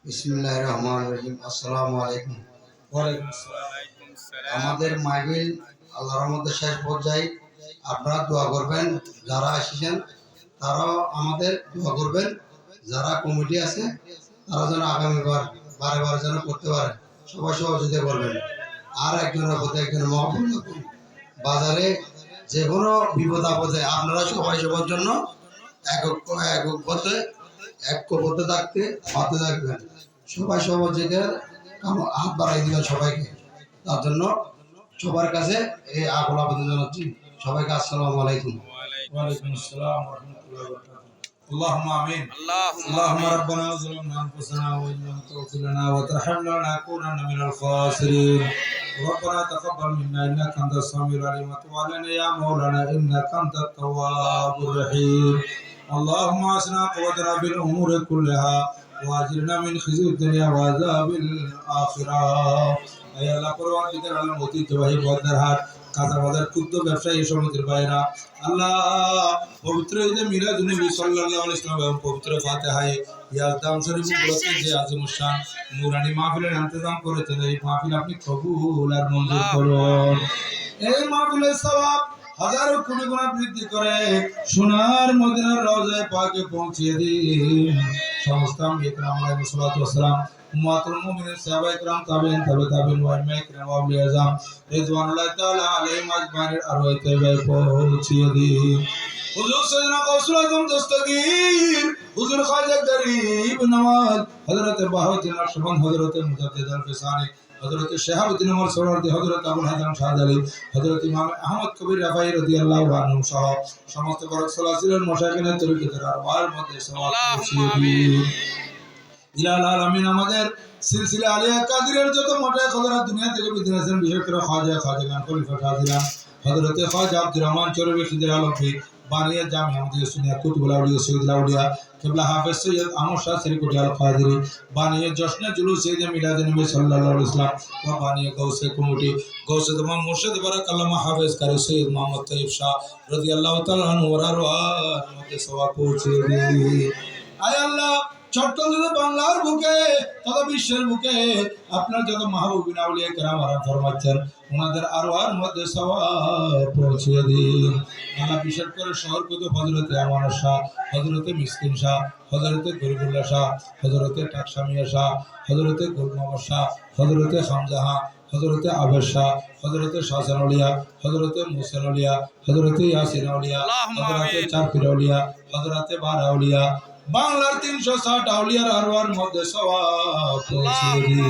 বিসমিল্লাহির রহমানির রহিম। আসসালামু আলাইকুম। ওয়ালাইকুম আসসালাম। আমাদের মাহফিল আল্লাহর রহমতে শেষ পর্যায়ে। আপনারা দোয়া করবেন, যারা আসছেন তারাও আমাদের দোয়া করবেন। যারা কমিটি আছে তারা যেন আগামীবার বারে বারে যেন করতে পারে, সবাই সহযোগিতা করবেন। আর একজনের প্রতি একজনের মহব্বত রাখুন। বাজারে যে কোনো বিপদ আপদে আপনারা সবাই সবার জন্য ঐক্যবদ্ধ থাকতে হাতে থাকবেন। সবাই সবার জায়গায় হাত বাড়াই দিবেন সবাইকে। তার জন্য সবার কাছে এই আকুল আবেদন জানাচ্ছি। সবাইকে আসসালামু আলাইকুম। ওয়ালাইকুম আসসালাম ওয়া রাহমাতুল্লাহি ওয়া বারাকাতুহু। اللهم آمين. اللهم ربنا ظلمنا أنفسنا وإن لم تغفر لنا وترحمنا لنكونن من الخاسرين. ربنا تقبل منا إنك أنت السميع العليم وتب علينا يا مولانا إنك أنت التواب الرحيم. اللهم أسنا قوتنا بالأمور كلها وأجرنا من خزي الدنيا وعذاب الآخرة. أي الله قرآن ذكر على موتي جواهي بودرهات কাঁচা বাজার ক্ষুদ্র ব্যবসায়ী সমিতির বাইরা আল্লাহ পবিত্র ঈদে মিলাদুন নবী সাল্লাল্লাহু আলাইহি ওয়াসাল্লাম এবং পবিত্র ফাতিহায়ে ইয়াজদাম শরীফ উপলক্ষে যে আজিমুশ শান নূরানী মাহফিলের ইন্তজাম করেছেন, এই মাহফিল আপনি কবুল আর মঞ্জুর করুন। এই মাহফিলের সওয়াব হাজারো কোটি গুণ বৃদ্ধি করে সোনার মদিনার রওজায়ে পাকে পৌঁছিয়ে দিন। সমস্ত আম্বিয়া کرام আলাইহিস সালাতু ওয়াস সালাম, উম্মাতুল মুমিনিন, সাহাবায়ে کرام, তাবেঈন, তাবেঈন ওয়া ইমায়ে کرام, আউলিয়া আযম রিদওয়ানুল্লাহি তাআলা আলাইহিম আজমাইনের আরওয়ায়ে তাইয়্যিবায় পৌঁছিয়ে দিন। হুজুর সৈয়দনা গাউসুল আজম দস্তগীর, হুজুর খাজা গরিব নওয়াজ, হযরত বাহাউদ্দিন নকশবন্দ, হযরত মুজাদ্দিদ আল-ফিসানি, হযরত শাহাবুদ্দিন ওমর সোহরাওয়ার্দী, হযরত আবুল হাসান শাহজালালী, হযরত ইমাম আহমদ কবির রাফাঈ রাদিয়াল্লাহু আনহু সহ সমস্ত বড় সালাসিলের মুশাইখিনের তরিকতের আরওয়ার মধ্যে সওয়াব পৌঁছিয়ে দিন। ইলাল আলামিন আমাদের সিলসিলা আলিয়া কাদিরের যত মোটা খবর দুনিয়া থেকে বিদিন আছেন, বিশেষ করে খাজা খলিফা শাহজিলান, হযরত খাজা আব্দুর রহমান চৌধুরী খিদির আলমী বানিয়া জামি আমাদের সুনিয়া কুতুবুল আউলিয়া সৈয়দ আউলিয়া কিবলা হাফেজ সৈয়দ আহমদ শাহ শরীফুল আল কাদিরি বানিয়া জশ্নে জুলুস ঈদ মিলাদুন নবী সাল্লাল্লাহু আলাইহি ওয়াসাল্লাম ওয়া বানিয়া গাউসে কমিটি গাউসে তমাম মুর্শিদ বারাকাল্লাহ হাফেজ কারি সৈয়দ মোহাম্মদ তাইয়্যিব শাহ রাদিয়াল্লাহু তাআলা আনহু ওয়া রাওয়ার মধ্যে সওয়াব পৌঁছে দিন। আয় আল্লাহ, চট্টগ্রাম বাংলার বুকে তথা বিশ্বের বুকে আপনার যত মাহবুবিন আউলিয়া کرام আরাম ফরমাচ্ছেন, ওনাদের আরওয়ার মধ্যে সওয়াব পৌঁছে দিন। আল্লাহ বিশেষ করে শহর কুতুব হযরতে আমানত শাহ, হযরতে মিসকিন শাহ, হযরতে গরিবুল্লাহ শাহ, হযরতে টাকসামিয়া শাহ, হযরতে গুলমহম্মদ শাহ, হযরতে খামজাহা, হযরতে আবেদ শাহ, হযরতে শাহজান আউলিয়া, হযরতে মুহসিন আউলিয়া, হযরতে ইয়াসিন আউলিয়া, হযরতে চারফির আউলিয়া, হযরতে বারা আউলিয়া, বাংলার 360 আউলিয়ার আরওয়ার মধ্যে সওয়াব পৌঁছে দিন।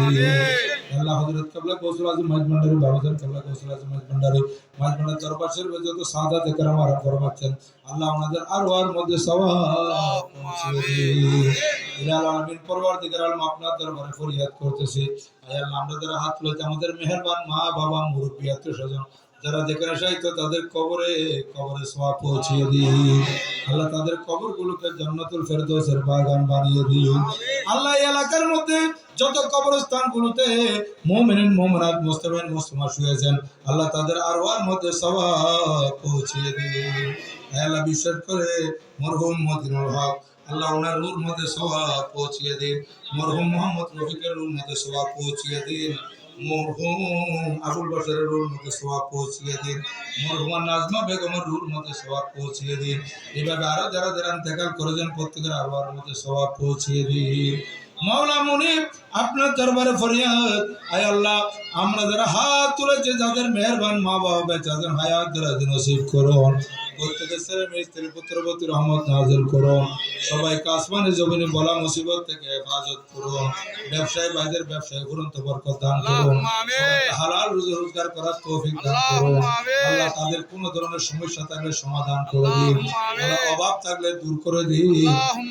আল্লাহ হযরত কিবলা গাউসুল আজম মাইজভান্ডারী, বাবাজান কিবলা গাউসুল আজম মাইজভান্ডারী, মাইজভান্ডার দরবার শরীফে যত সাদাত کرام আরাম ফরমাচ্ছেন, আল্লাহ ওনাদের আরওয়ার মধ্যে সওয়াব পৌঁছে দিন। ইলাল আলামিন পরওয়ারদিগার আলম আপনার দরবারে ফরিয়াদ করতেছি, আয় আল্লাহ, আমরা যারা হাত তুলেছি আমাদের মেহেরবান মা বাবা মুরব্বি আত্মীয় স্বজন যারা যেখানে শায়িত তাদের কবরে সওয়াব পৌঁছিয়ে দিন। আল্লাহ তাদের কবরগুলোকে জান্নাতুল ফেরদৌসের বাগান বানিয়ে দিন। আল্লাহ এই এলাকার মধ্যে যত কবরস্থানগুলোতে মুমিন মুমিনাত মুসলিম মুসলিমা শুয়েছেন, আল্লাহ তাদের আরওয়ার মধ্যে সওয়াব পৌঁছিয়ে দিন। আল্লাহ বিশেষ করে মরহুম মতিনুল হক, আল্লাহ ওনার রূর মধ্যে সওয়াব পৌঁছিয়ে দিন। মরহুম মোহাম্মদ রফিকের রূর মধ্যে সওয়াব পৌঁছিয়ে দিন। মরহুম আবুল বাশারের রূর মধ্যে সওয়াব পৌঁছিয়ে দিন। মরহুমা নাজমা বেগমের রূর মধ্যে সওয়াব পৌঁছিয়ে দিন। এইভাবে আরো যারা যারা ইন্তেকাল করেছেন প্রত্যেকের আরওয়ার মধ্যে সওয়াব পৌঁছিয়ে দিন। মাওলা মুনিব আপনার দরবারে ফরিয়াদ, আয় আল্লাহ, আমরা যারা হাত তুলেছে যাদের মেহেরবান মা বাবা বেঁচে আছেন, হায়াত দরাজ নসিব করুন। প্রত্যেকের ছেলে মেয়ে স্ত্রী পুত্রবতী রহমত নাযিল করুন। সবাইকে আসমানে জমিনে বলা মুসিবত থেকে হেফাজত করুন। ব্যবসায়ী ভাইদের ব্যবসায় ঘুরন্ত বরকত দান করুন। হালাল রুজি রোজগার করার তৌফিক দান করুন। আল্লাহ তাদের কোনো ধরনের সমস্যা থাকলে সমাধান করে দিন। আল্লাহ অভাব থাকলে দূর করে দিন।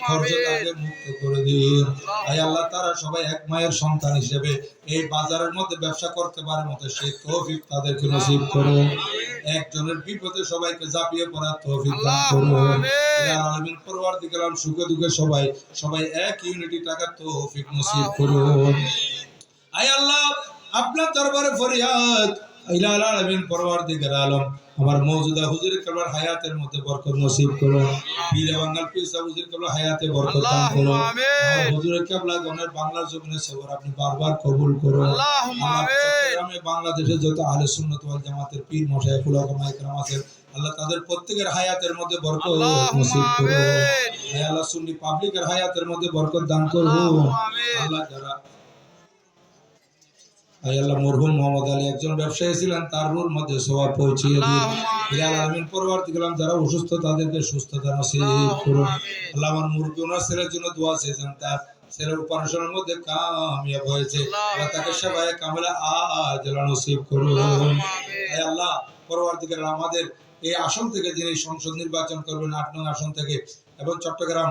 খরচ থাকলে মুক্ত করে দিন। আয় আল্লাহ, তারা সবাই এক মায়ের সন্তান হিসেবে এই বাজারের মধ্যে ব্যবসা করতে পারে মতো সেই তৌফিক তাদেরকে নসিব করুন। একজনের বিপদে সবাইকে ঝাঁপিয়ে পড়ার তৌফিক দান করুন। ইলাল আলামিন পরওয়ারদিগার আলম সুখে দুঃখে সবাই এক ইউনিটি টাকার তৌফিক নসিব করুন। আয় আল্লাহ, আপনার দরবারে ফরিয়াদ, ইলাল আলামিন পরওয়ারদিগার আলম আমার মওজুদা হুজুর কেবলার হায়াতের মধ্যে বরকত নসিব করুন। পীর বাঙ্গাল পীর সাহেব হুজুর কেবলার হায়াতে বরকত দান করুন। আমার হুজুরের কিবলা গণের বাংলার জমিনে সবর আপনি বারবার কবুল করুন। আল্লাহ চট্টগ্রামে বাংলাদেশে যত আহলে সুন্নাত ওয়াল জামাতের পীর মশায়েখ উলামা ইকরাম আছেন আল্লাহ তাদের প্রত্যেকের হায়াতের মধ্যে বরকত নসিব করুন। হে আল্লাহ সুন্নি পাবলিকের হায়াতের মধ্যে বরকত দান করুন। আল্লাহ যারা আল্লাহ মরহুম মোহাম্মদ আলী একজন ব্যবসায়ী ছিলেন, তার রুর মধ্যে সওয়াব পৌঁছিয়ে দিন। ইয়া আমিন। পরবর্তীকালে যারা অসুস্থ তাদেরকে সুস্থতা নসিব করুন। আল্লাহ আমার মুরব্বি ওনার ছেলের জন্য দোয়া চেয়েছেন, তার ছেলের অপারেশনের মধ্যে কামিয়াব হয়েছে, আল্লাহ তাকে সেবায়ে কামিলা আজরা নসিব করুন। হে আল্লাহ পরবর্তীকালে আমাদের এই আসন থেকে যিনি সংসদ নির্বাচন করবেন ৮ নং আসন থেকে, এবং চট্টগ্রাম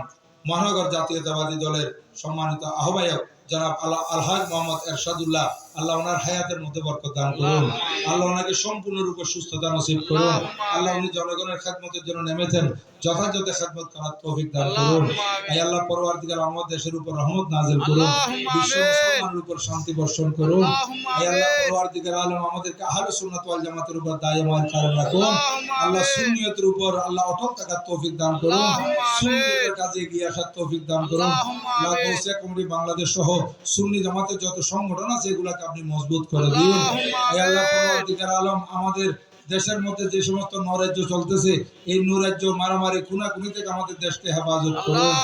মহানগর জাতীয়তাবাদী দলের সম্মানিত আহ্বায়ক জনাব আলহাজ মোহাম্মদ এরশাদুল্লাহ, আল্লাহ ওনার হায়াতের মধ্যে বরকত দান করুন। আল্লাহ ওনাকে সম্পূর্ণরূপে সুস্থতা নসিব করুন। আল্লাহ উনি জনগণের খেদমতের জন্য নেমেছেন, যথাযথ খেদমত করার তৌফিক দান করুন। হে আল্লাহ পরবর্তীকালে আমাদের দেশের উপর রহমত নাযিল করুন, বিশ্ব মুসলমানের উপর শান্তি বর্ষণ করুন। হে আল্লাহ পরবর্তীকালে আলম আমাদেরকে আহলে সুন্নাত ওয়াল জামাতের উপর দায়মান কায়েম রাখুন। আল্লাহ সুন্নিয়তের উপর আল্লাহ অটল থাকার তৌফিক দান করুন, সুন্নিয়তের কাজে এগিয়ে আসার তৌফিক দান করুন। আল্লাহ গৌসিয়া কমিটি বাংলাদেশ সহ সুন্নি জামাতের যত সংগঠন আছে এগুলাকে আপনি মজবুত করে দিন। হে আল্লাহ পরবর্তীকালে আলম আমাদের দেশের মধ্যে যে সমস্ত নৈরাজ্য চলতেছে এই নৈরাজ্য মারামারি খুনাখুনি থেকে আমাদের দেশকে হেফাজত করুন।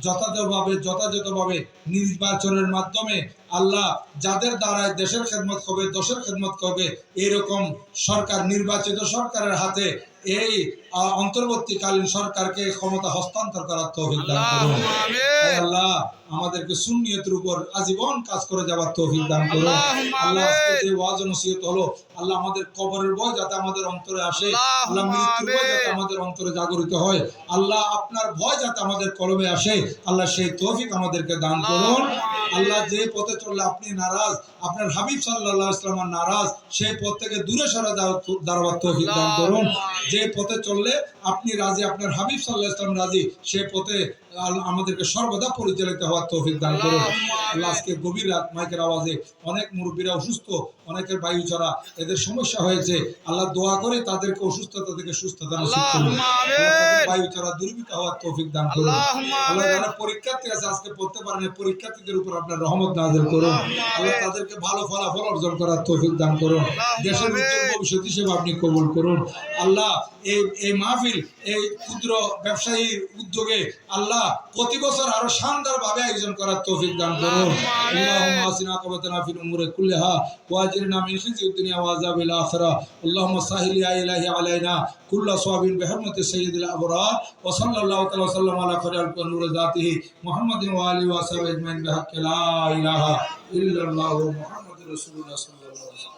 যথাযথভাবে নির্বাচনের মাধ্যমে আল্লাহ যাদের দ্বারা দেশের খেদমত হবে, দেশের খেদমত হবে, এরকম সরকার নির্বাচিত সরকারের হাতে এই অন্তর্বর্তীকালীন সরকারকে ক্ষমতা হস্তান্তর করার তৌফিক দান করুন। হে আল্লাহ আমাদেরকে সুন্নিয়তের উপর আজীবন কাজ করে যাওয়ার তৌফিক দান করুন। আল্লাহ আজকে যে ওয়াজ ও নসিহত হলো, আল্লাহ আমাদের কবরের ভয় যাতে আমাদের অন্তরে আসে, আল্লাহ মৃত্যুর ভয় যাতে আমাদের অন্তরে জাগরিত হয়, আল্লাহ আপনার ভয় যাতে আমাদের কলবে আসে, আল্লাহ সেই তৌফিক আমাদেরকে দান করুন। আল্লাহ যে পথে চললে আপনি নারাজ, আপনার হাবিব সাল্লাল্লাহু আলাইহি ওয়াসাল্লাম নারাজ, সেই পথ থেকে দূরে সরে দাঁড়াবার তৌফিক দান করুন। যে পথে চললে আপনি রাজি, আপনার হাবিব সাল্লাল্লাহু আলাইহি ওয়াসাল্লাম রাজি, সেই পথে আমাদেরকে সর্বদা পরিচালিত হওয়ার তৌফিক দান করুন। আল্লাহ আজকে গভীর রাত মাইকের আওয়াজে অনেক মুরব্বীরা অসুস্থ, অনেকের বায়ু চড়া, এদের সমস্যা হয়েছে, আল্লাহ দোয়া করে তাদেরকে অসুস্থতা থেকে সুস্থতা নসিব করুন, বায়ু চড়া দূরীভূত হওয়ার তৌফিক দান করুন। আল্লাহ যারা পরীক্ষার্থী আছে আজকে পড়তে পারেন, পরীক্ষার্থীদের উপর আপনার রহমত নাযিল করুন। আল্লাহ তাদেরকে ভালো ফলাফল অর্জন করার তৌফিক দান করুন, দেশের উজ্জ্বল ভবিষ্যৎ হিসেবে আপনি কবুল করুন। আল্লাহ এই মাহফিল এই ক্ষুদ্র ব্যবসায়ীর উদ্যোগে আল্লাহ প্রতি বছর আরো শানদার ভাবে আয়োজন করার তৌফিক দান করুন। আল্লাহুম্মা আসিনা কবাতানা ফিল উমুরি কুল্লিহা ওয়া আজরিনা মিন খিজিদ দুনিয়া ওয়া আযাবিল আখিরাহ। আল্লাহুম্মা সাহিল ইয়া ইলাহি আলাইনা কুল্লা সাওয়াবিন বিহুরমাতি সাইয়্যিদিল আবরার ওয়া সাল্লাল্লাহু তাআলা ওয়া সাল্লাম আলা খায়রিল নূরি যাতিহি মুহাম্মাদিন ওয়া আলিহি ওয়া সাহবিহি আজমাইন বিহাক্কি লা ইলাহা ইল্লাল্লাহু মুহাম্মাদুর রাসূলুল্লাহ সাল্লাল্লাহু আলাইহি ওয়া সাল্লাম।